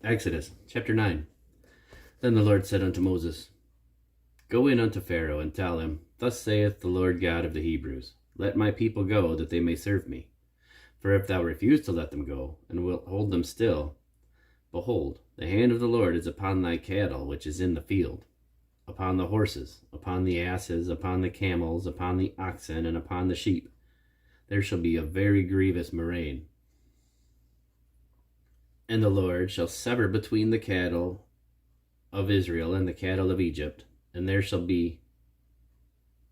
Exodus chapter 9. Then the Lord said unto Moses, Go in unto Pharaoh, and tell him, Thus saith the Lord God of the Hebrews, Let my people go, that they may serve me. For if thou refuse to let them go, and wilt hold them still, behold, the hand of the Lord is upon thy cattle which is in the field, upon the horses, upon the asses, upon the camels, upon the oxen, and upon the sheep. There shall be a very grievous murrain. And the Lord shall sever between the cattle of Israel and the cattle of Egypt, and there shall be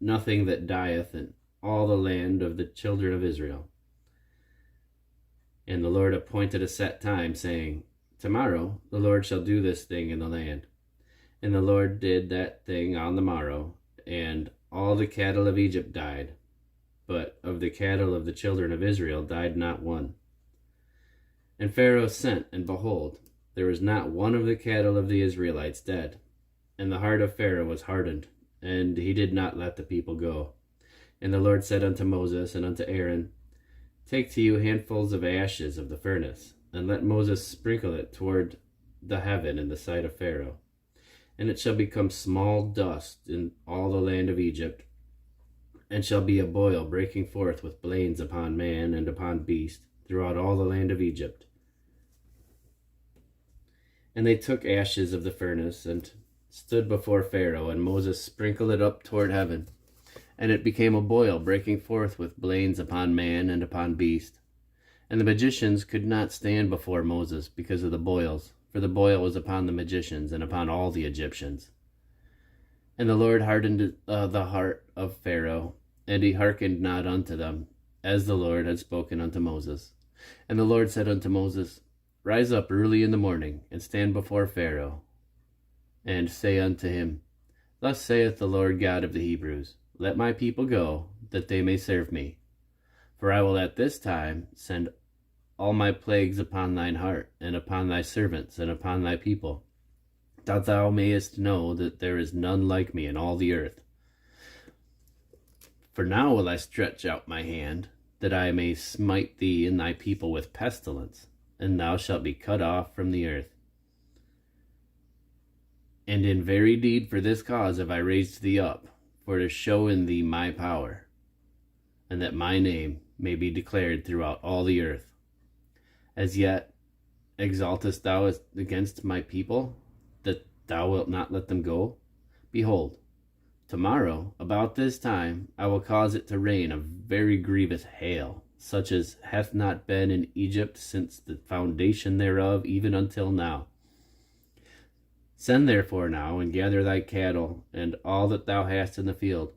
nothing that dieth in all the land of the children of Israel. And the Lord appointed a set time, saying, Tomorrow the Lord shall do this thing in the land. And the Lord did that thing on the morrow, and all the cattle of Egypt died, but of the cattle of the children of Israel died not one. And Pharaoh sent, and behold, there was not one of the cattle of the Israelites dead. And the heart of Pharaoh was hardened, and he did not let the people go. And the Lord said unto Moses and unto Aaron, Take to you handfuls of ashes of the furnace, and let Moses sprinkle it toward the heaven in the sight of Pharaoh. And it shall become small dust in all the land of Egypt, and shall be a boil breaking forth with blains upon man and upon beast throughout all the land of Egypt. And they took ashes of the furnace, and stood before Pharaoh, and Moses sprinkled it up toward heaven. And it became a boil breaking forth with blains upon man and upon beast. And the magicians could not stand before Moses because of the boils, for the boil was upon the magicians and upon all the Egyptians. And the Lord hardened the heart of Pharaoh, and he hearkened not unto them, as the Lord had spoken unto Moses. And the Lord said unto Moses, Rise up early in the morning, and stand before Pharaoh, and say unto him, Thus saith the Lord God of the Hebrews, Let my people go, that they may serve me. For I will at this time send all my plagues upon thine heart, and upon thy servants, and upon thy people, that thou mayest know that there is none like me in all the earth. For now will I stretch out my hand, that I may smite thee and thy people with pestilence, and thou shalt be cut off from the earth. And in very deed for this cause have I raised thee up, for to show in thee my power, and that my name may be declared throughout all the earth. As yet exaltest thou against my people, that thou wilt not let them go? Behold, tomorrow, about this time, I will cause it to rain a very grievous hail, such as hath not been in Egypt since the foundation thereof, even until now. Send therefore now, and gather thy cattle, and all that thou hast in the field.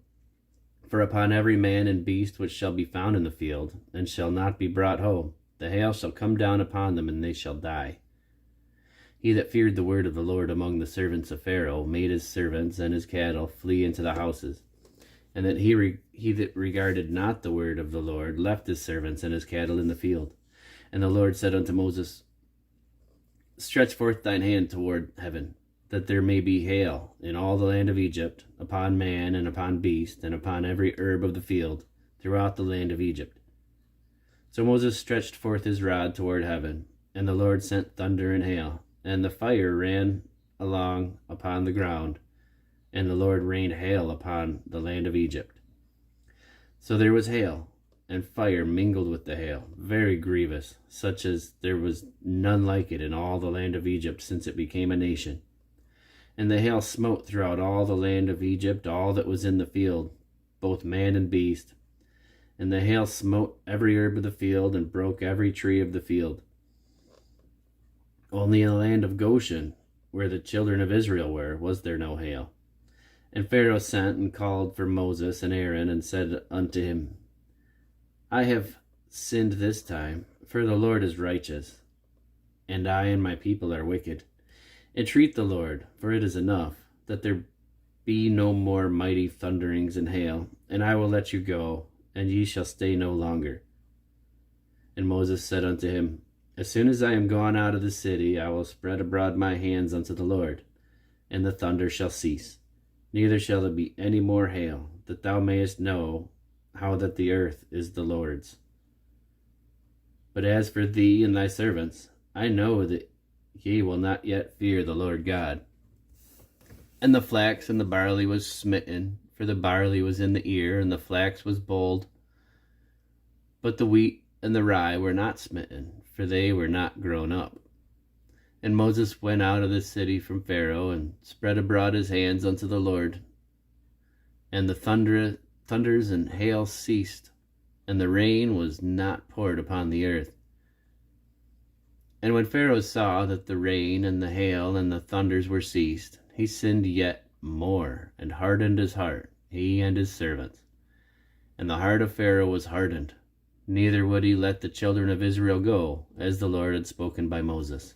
For upon every man and beast which shall be found in the field, and shall not be brought home, the hail shall come down upon them, and they shall die. He that feared the word of the Lord among the servants of Pharaoh made his servants and his cattle flee into the houses. And that he that regarded not the word of the Lord left his servants and his cattle in the field. And the Lord said unto Moses, Stretch forth thine hand toward heaven, that there may be hail in all the land of Egypt, upon man and upon beast, and upon every herb of the field, throughout the land of Egypt. So Moses stretched forth his rod toward heaven, and the Lord sent thunder and hail, and the fire ran along upon the ground, and the Lord rained hail upon the land of Egypt. So there was hail, and fire mingled with the hail, very grievous, such as there was none like it in all the land of Egypt since it became a nation. And the hail smote throughout all the land of Egypt all that was in the field, both man and beast. And the hail smote every herb of the field, and broke every tree of the field. Only in the land of Goshen, where the children of Israel were, was there no hail. And Pharaoh sent and called for Moses and Aaron, and said unto him, I have sinned this time, for the Lord is righteous, and I and my people are wicked. Entreat the Lord, for it is enough, that there be no more mighty thunderings and hail, and I will let you go, and ye shall stay no longer. And Moses said unto him, As soon as I am gone out of the city, I will spread abroad my hands unto the Lord, and the thunder shall cease, neither shall there be any more hail, that thou mayest know how that the earth is the Lord's. But as for thee and thy servants, I know that ye will not yet fear the Lord God. And the flax and the barley was smitten, for the barley was in the ear, and the flax was bold. But the wheat and the rye were not smitten, for they were not grown up. And Moses went out of the city from Pharaoh, and spread abroad his hands unto the Lord. And the thunders and hail ceased, and the rain was not poured upon the earth. And when Pharaoh saw that the rain and the hail and the thunders were ceased, he sinned yet more, and hardened his heart, he and his servants. And the heart of Pharaoh was hardened, neither would he let the children of Israel go, as the Lord had spoken by Moses.